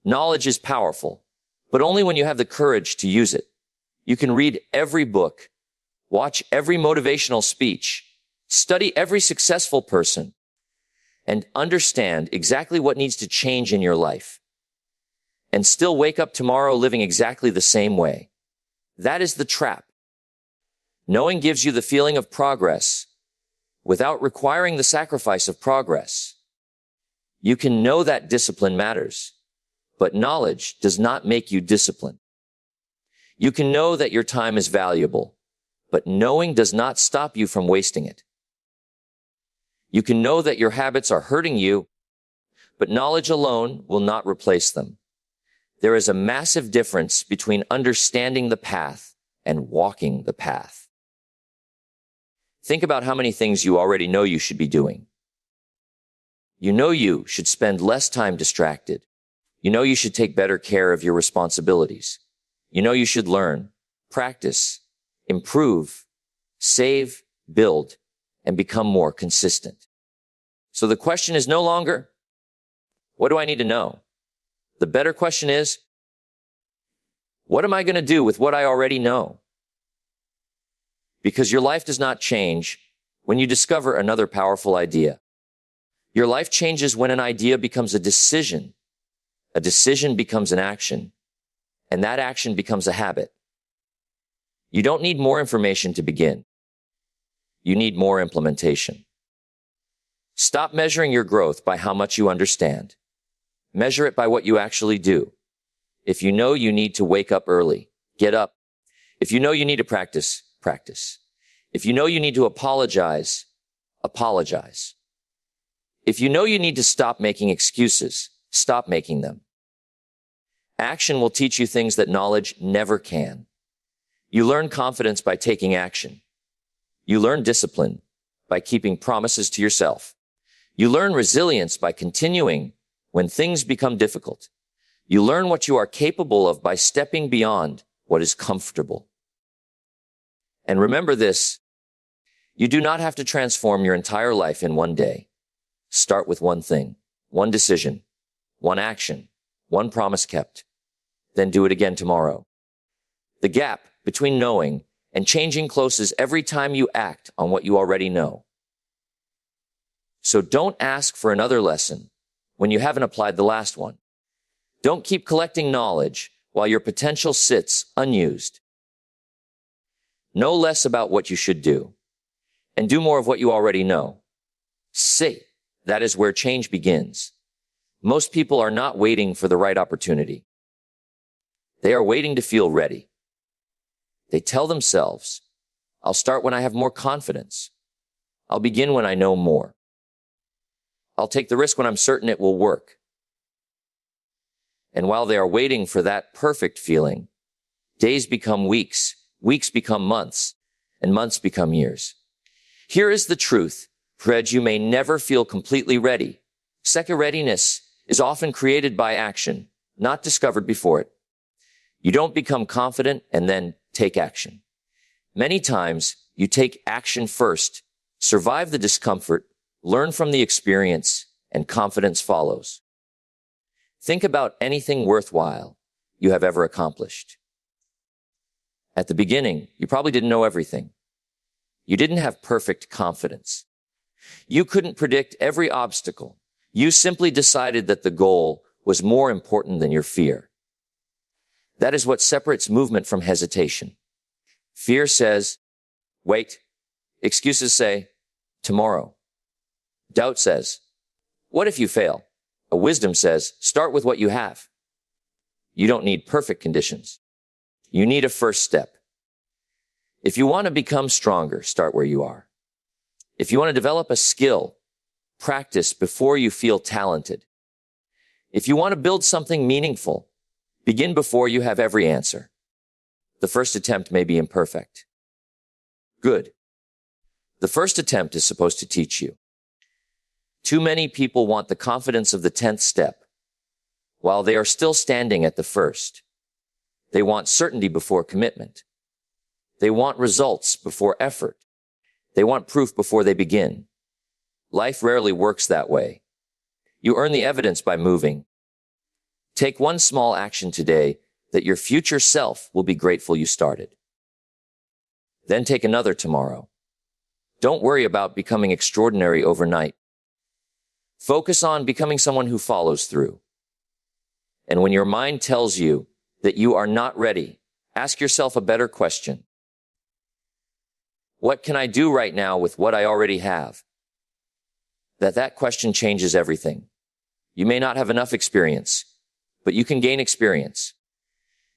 Knowledge is powerful, but only when you have the courage to use it. You can read every book, watch every motivational speech, study every successful person, and understand exactly what needs to change in your life, and still wake up tomorrow living exactly the same way. That is the trap. Knowing gives you the feeling of progress without requiring the sacrifice of progress. You can know that discipline matters, but knowledge does not make you disciplined. You can know that your time is valuable, but knowing does not stop you from wasting it. You can know that your habits are hurting you, but knowledge alone will not replace them. There is a massive difference between understanding the path and walking the path. Think about how many things you already know you should be doing. You know you should spend less time distracted. You know you should take better care of your responsibilities. You know you should learn, practice, improve, save, build, and become more consistent. So the question is no longer, what do I need to know? The better question is, what am I going to do with what I already know? Because your life does not change when you discover another powerful idea. Your life changes when an idea becomes a decision becomes an action, and that action becomes a habit. You don't need more information to begin. You need more implementation. Stop measuring your growth by how much you understand. Measure it by what you actually do. If you know you need to wake up early, get up. If you know you need to practice, practice. If you know you need to apologize, apologize. If you know you need to stop making excuses, stop making them. Action will teach you things that knowledge never can. You learn confidence by taking action. You learn discipline by keeping promises to yourself. You learn resilience by continuing when things become difficult. You learn what you are capable of by stepping beyond what is comfortable. And remember this, you do not have to transform your entire life in one day. Start with one thing, one decision, one action, one promise kept. Then do it again tomorrow. The gap between knowing and changing closes every time you act on what you already know. So don't ask for another lesson when you haven't applied the last one. Don't keep collecting knowledge while your potential sits unused. Know less about what you should do and do more of what you already know. See, that is where change begins. Most people are not waiting for the right opportunity. They are waiting to feel ready. They tell themselves, I'll start when I have more confidence. I'll begin when I know more. I'll take the risk when I'm certain it will work. And while they are waiting for that perfect feeling, days become weeks, weeks become months, and months become years. Here is the truth, Fred, you may never feel completely ready. Second, readiness is often created by action, not discovered before it. You don't become confident and then take action. Many times, you take action first, survive the discomfort, learn from the experience, and confidence follows. Think about anything worthwhile you have ever accomplished. At the beginning, you probably didn't know everything. You didn't have perfect confidence. You couldn't predict every obstacle. You simply decided that the goal was more important than your fear. That is what separates movement from hesitation. Fear says, wait. Excuses say, tomorrow. Doubt says, what if you fail? A wisdom says, start with what you have. You don't need perfect conditions. You need a first step. If you want to become stronger, start where you are. If you want to develop a skill, practice before you feel talented. If you want to build something meaningful, begin before you have every answer. The first attempt may be imperfect. Good. The first attempt is supposed to teach you. Too many people want the confidence of the 10th step, while they are still standing at the first. They want certainty before commitment. They want results before effort. They want proof before they begin. Life rarely works that way. You earn the evidence by moving. Take one small action today that your future self will be grateful you started. Then take another tomorrow. Don't worry about becoming extraordinary overnight. Focus on becoming someone who follows through. And when your mind tells you that you are not ready, ask yourself a better question. What can I do right now with what I already have? That question changes everything. You may not have enough experience, but you can gain experience.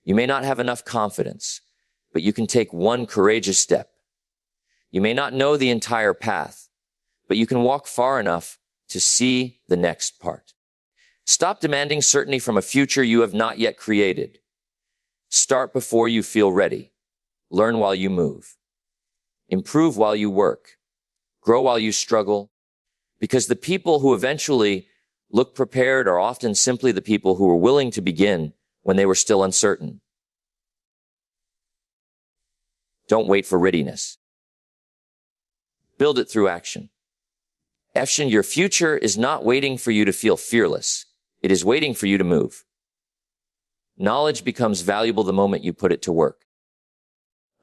You may not have enough confidence, but you can take one courageous step. You may not know the entire path, but you can walk far enough to see the next part. Stop demanding certainty from a future you have not yet created. Start before you feel ready. Learn while you move. Improve while you work. Grow while you struggle. Because the people who eventually look prepared are often simply the people who were willing to begin when they were still uncertain. Don't wait for readiness. Build it through action. Action, your future is not waiting for you to feel fearless. It is waiting for you to move. Knowledge becomes valuable the moment you put it to work.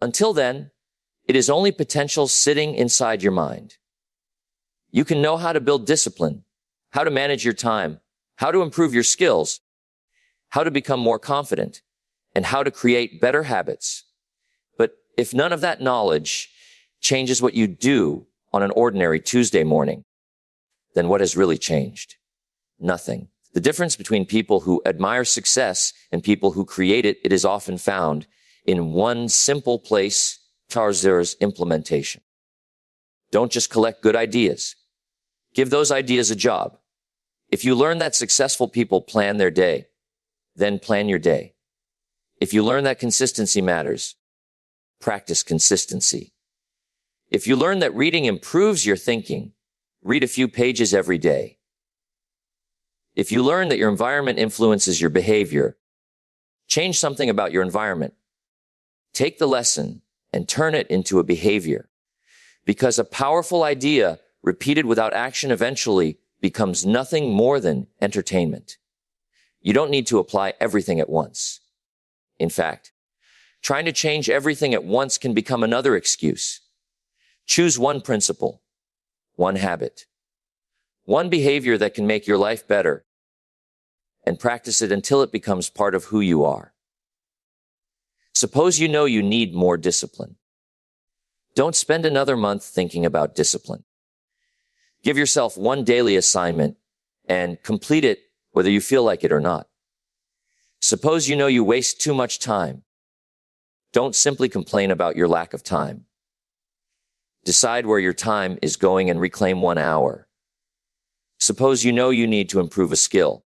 Until then, it is only potential sitting inside your mind. You can know how to build discipline, how to manage your time, how to improve your skills, how to become more confident, and how to create better habits. But if none of that knowledge changes what you do on an ordinary Tuesday morning, then what has really changed? Nothing. The difference between people who admire success and people who create it is often found in one simple place: Tarzer's implementation. Don't just collect good ideas. Give those ideas a job. If you learn that successful people plan their day, then plan your day. If you learn that consistency matters, practice consistency. If you learn that reading improves your thinking, read a few pages every day. If you learn that your environment influences your behavior, change something about your environment. Take the lesson and turn it into a behavior. Because a powerful idea repeated without action eventually becomes nothing more than entertainment. You don't need to apply everything at once. In fact, trying to change everything at once can become another excuse. Choose one principle, one habit, one behavior that can make your life better, and practice it until it becomes part of who you are. Suppose you know you need more discipline. Don't spend another month thinking about discipline. Give yourself one daily assignment and complete it whether you feel like it or not. Suppose you know you waste too much time. Don't simply complain about your lack of time. Decide where your time is going and reclaim 1 hour. Suppose you know you need to improve a skill.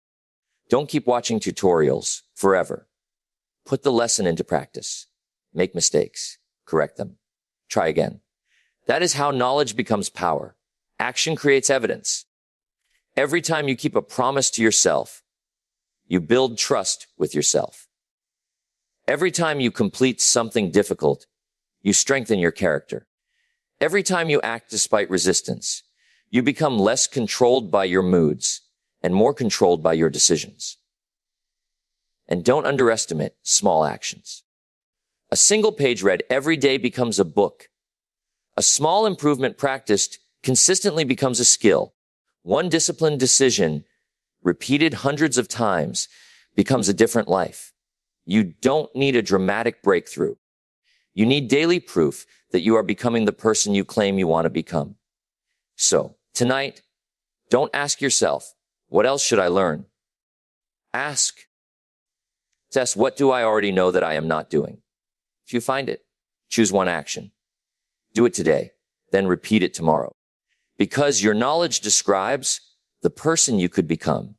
Don't keep watching tutorials forever. Put the lesson into practice. Make mistakes. Correct them. Try again. That is how knowledge becomes power. Action creates evidence. Every time you keep a promise to yourself, you build trust with yourself. Every time you complete something difficult, you strengthen your character. Every time you act despite resistance, you become less controlled by your moods and more controlled by your decisions. And don't underestimate small actions. A single page read every day becomes a book. A small improvement practiced consistently becomes a skill. One disciplined decision repeated hundreds of times becomes a different life. You don't need a dramatic breakthrough. You need daily proof that you are becoming the person you claim you want to become. So, tonight, don't ask yourself, what else should I learn? Ask, what do I already know that I am not doing? If you find it, choose one action. Do it today, then repeat it tomorrow. Because your knowledge describes the person you could become.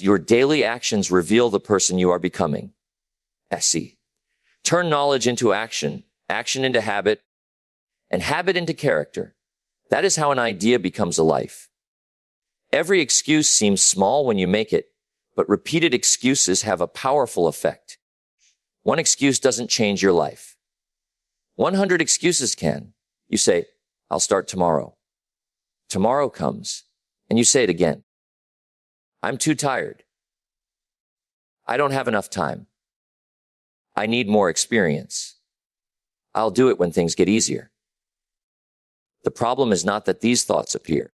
Your daily actions reveal the person you are becoming. Turn knowledge into action, action into habit, and habit into character. That is how an idea becomes a life. Every excuse seems small when you make it, but repeated excuses have a powerful effect. One excuse doesn't change your life. 100 excuses can. You say, I'll start tomorrow. Tomorrow comes, and you say it again. I'm too tired. I don't have enough time. I need more experience. I'll do it when things get easier. The problem is not that these thoughts appear.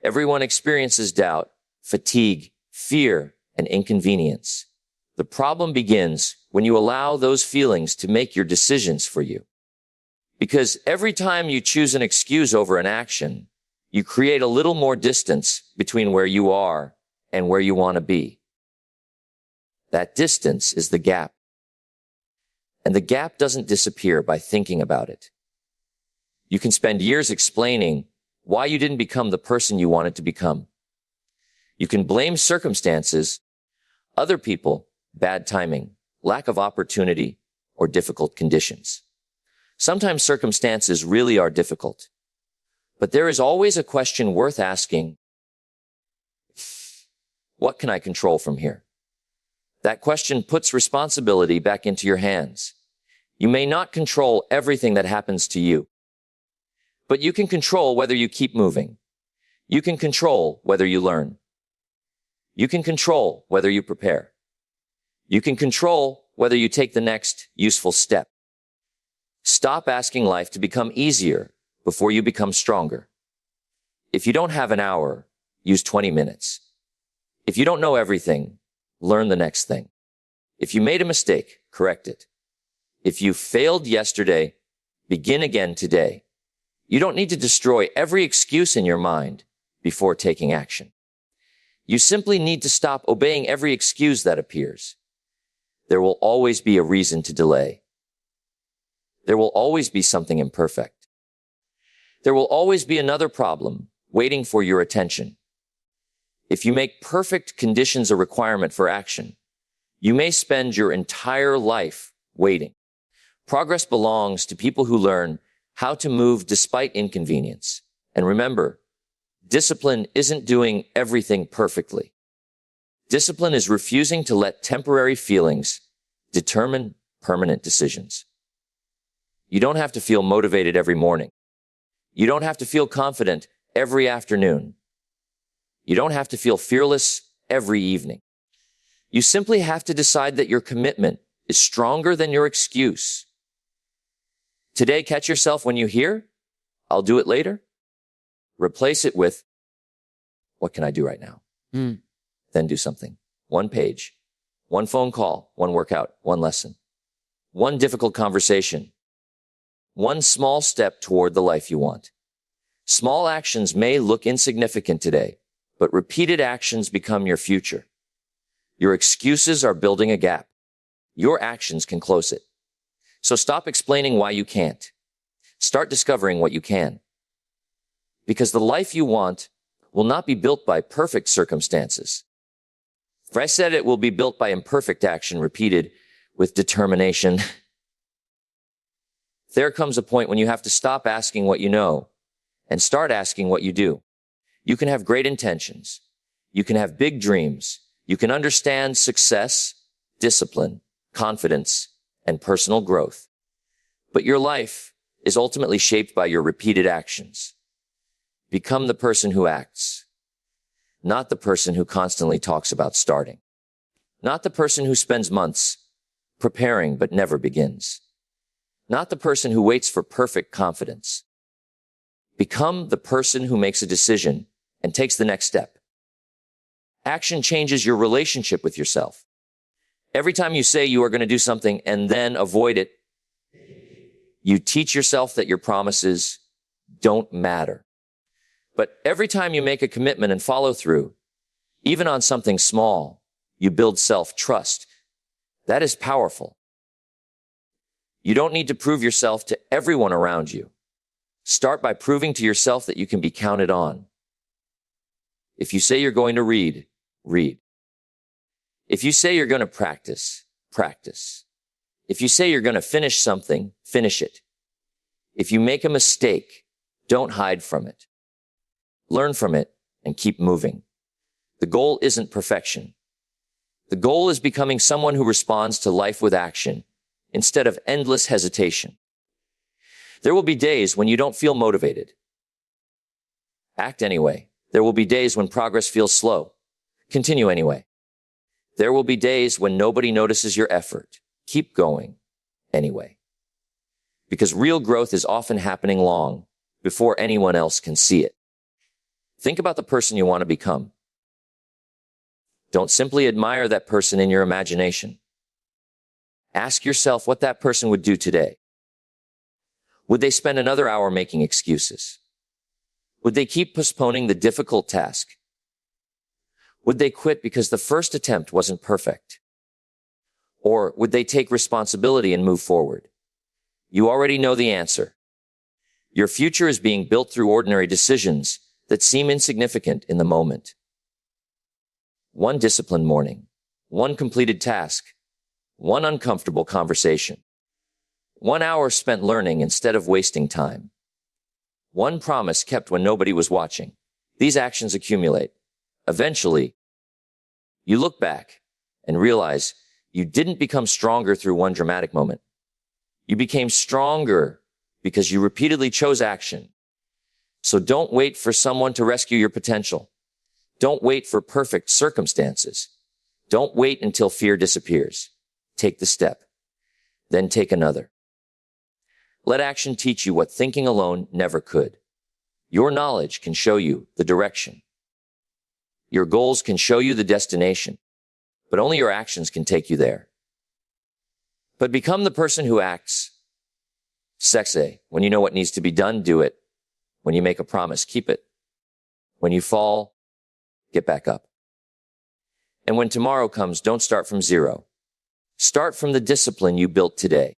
Everyone experiences doubt, fatigue, fear, and inconvenience. The problem begins when you allow those feelings to make your decisions for you. Because every time you choose an excuse over an action, you create a little more distance between where you are and where you want to be. That distance is the gap. And the gap doesn't disappear by thinking about it. You can spend years explaining why you didn't become the person you wanted to become. You can blame circumstances, other people, bad timing, lack of opportunity, or difficult conditions. Sometimes circumstances really are difficult. But there is always a question worth asking. What can I control from here? That question puts responsibility back into your hands. You may not control everything that happens to you, but you can control whether you keep moving. You can control whether you learn. You can control whether you prepare. You can control whether you take the next useful step. Stop asking life to become easier before you become stronger. If you don't have an hour, use 20 minutes. If you don't know everything, learn the next thing. If you made a mistake, correct it. If you failed yesterday, begin again today. You don't need to destroy every excuse in your mind before taking action. You simply need to stop obeying every excuse that appears. There will always be a reason to delay. There will always be something imperfect. There will always be another problem waiting for your attention. If you make perfect conditions a requirement for action, you may spend your entire life waiting. Progress belongs to people who learn how to move despite inconvenience. And remember, discipline isn't doing everything perfectly. Discipline is refusing to let temporary feelings determine permanent decisions. You don't have to feel motivated every morning. You don't have to feel confident every afternoon. You don't have to feel fearless every evening. You simply have to decide that your commitment is stronger than your excuse. Today, catch yourself when you hear, "I'll do it later." Replace it with, "What can I do right now?" Then do something. One page, one phone call, one workout, one lesson, one difficult conversation, one small step toward the life you want. Small actions may look insignificant today, but repeated actions become your future. Your excuses are building a gap. Your actions can close it. So stop explaining why you can't. Start discovering what you can. Because the life you want will not be built by perfect circumstances. For I said it will be built by imperfect action repeated with determination. There comes a point when you have to stop asking what you know and start asking what you do. You can have great intentions. You can have big dreams. You can understand success, discipline, confidence, and personal growth. But your life is ultimately shaped by your repeated actions. Become the person who acts, not the person who constantly talks about starting, not the person who spends months preparing but never begins, not the person who waits for perfect confidence. Become the person who makes a decision and takes the next step. Action changes your relationship with yourself. Every time you say you are going to do something and then avoid it, you teach yourself that your promises don't matter. But every time you make a commitment and follow through, even on something small, you build self-trust. That is powerful. You don't need to prove yourself to everyone around you. Start by proving to yourself that you can be counted on. If you say you're going to read, read. If you say you're going to practice, practice. If you say you're going to finish something, finish it. If you make a mistake, don't hide from it. Learn from it and keep moving. The goal isn't perfection. The goal is becoming someone who responds to life with action instead of endless hesitation. There will be days when you don't feel motivated. Act anyway. There will be days when progress feels slow. Continue anyway. There will be days when nobody notices your effort. Keep going anyway. Because real growth is often happening long before anyone else can see it. Think about the person you want to become. Don't simply admire that person in your imagination. Ask yourself what that person would do today. Would they spend another hour making excuses? Would they keep postponing the difficult task? Would they quit because the first attempt wasn't perfect? Or would they take responsibility and move forward? You already know the answer. Your future is being built through ordinary decisions that seem insignificant in the moment. One disciplined morning, one completed task, one uncomfortable conversation, 1 hour spent learning instead of wasting time, one promise kept when nobody was watching. These actions accumulate. Eventually, you look back and realize you didn't become stronger through one dramatic moment. You became stronger because you repeatedly chose action. So don't wait for someone to rescue your potential. Don't wait for perfect circumstances. Don't wait until fear disappears. Take the step, then take another. Let action teach you what thinking alone never could. Your knowledge can show you the direction. Your goals can show you the destination, but only your actions can take you there. But become the person who acts. Sexy. When you know what needs to be done, do it. When you make a promise, keep it. When you fall, get back up. And when tomorrow comes, don't start from zero. Start from the discipline you built today.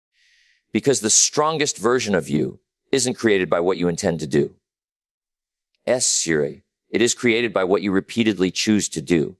Because the strongest version of you isn't created by what you intend to do. It is created by what you repeatedly choose to do.